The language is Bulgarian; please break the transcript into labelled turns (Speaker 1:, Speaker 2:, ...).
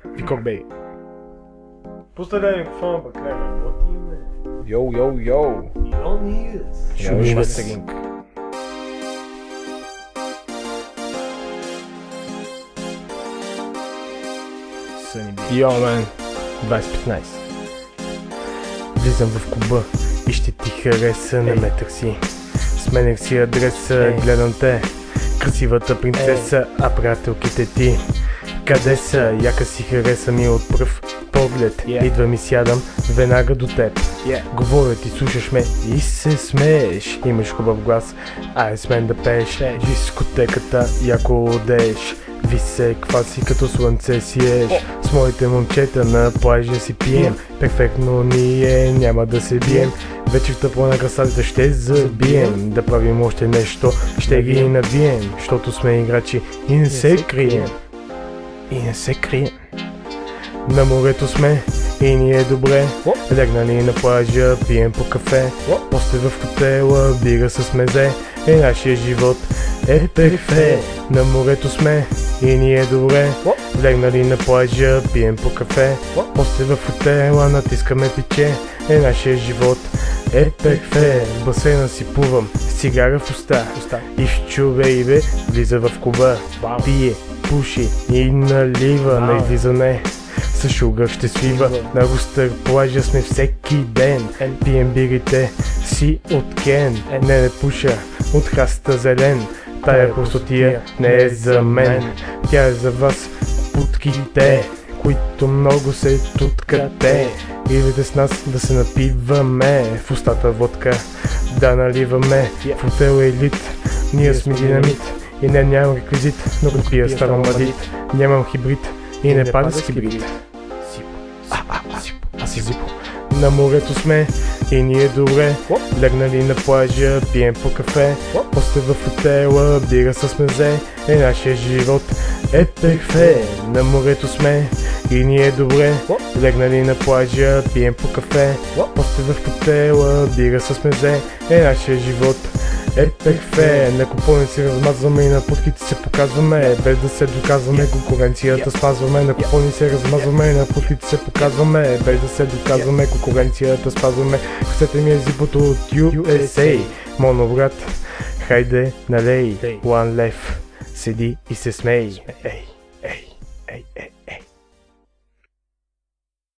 Speaker 1: Викок бей.
Speaker 2: Пустай да микрофона, бе, край, работим, бе.
Speaker 1: Йоу. Шумиш Сегинг. Йо, мен. 2015. Влизам в клуба и ще ти хареса, не ме търси. Сменях си адреса, гледам те, красивата принцеса, а приятелките ти къде са? Яка си хареса ми от пръв поглед. Идвам и сядам веднага до теб. Говоря ти, слушаш ме и се смееш. Имаш хубав глас, ай с мен да пееш. Дискотеката яко одееш. Ви се кваси като слънце сиеш. С моите момчета на плажа си пием. Перфектно ние няма да се бием. Вечерта по накрасата ще забием. Да правим още нещо, ще ги навием. Защото сме играчи и не се крием. На морето сме и ни е добре. Легнали на плажа, пием по кафе. После в хотела, бира с мезе. Нашия живот е перфект. На морето сме и ни е добре. Легнали на плажа, пием по кафе. После в хотела, натискаме пече. Нашия живот е перфект. В басейна си плувам, с цигара в уста. Ивчо бейбе влиза в клуба. Пие, пуши и налива. На излизане с шугър ще свива. На Рустър плажа сме всеки ден. Пием бирите си от Кен. Не пуша от хаста зелен. Тая простотия не е за мен. Тя е за вас, путките, които много се туткате. Идете с нас да се напиваме. В устата водка да наливаме. В хотел Елит ние сме динамит. И не, нямам реквизит, но като пия ставам младит. Нямам хибрид и не пада с хибрид. Аз си зипо. На морето сме и ни е добре. Легнали на плажа, пием по кафе. После в хотела, бира с мезе. Нашия живот е перфект. На морето сме и ни е добре. Легнали на плажа, пием по кафе. После в хотела, бира с мезе. Нашия живот е перфект. На купони си размазваме и на путките се показваме. Без да се доказваме, конкуренцията спазваме. На купони се размазваме и на путките се показваме. Без да се доказваме, конкуренцията спазваме. Хвсете ми е зипото от USA. Моно брат, хайде налей. One left, седи и се смей.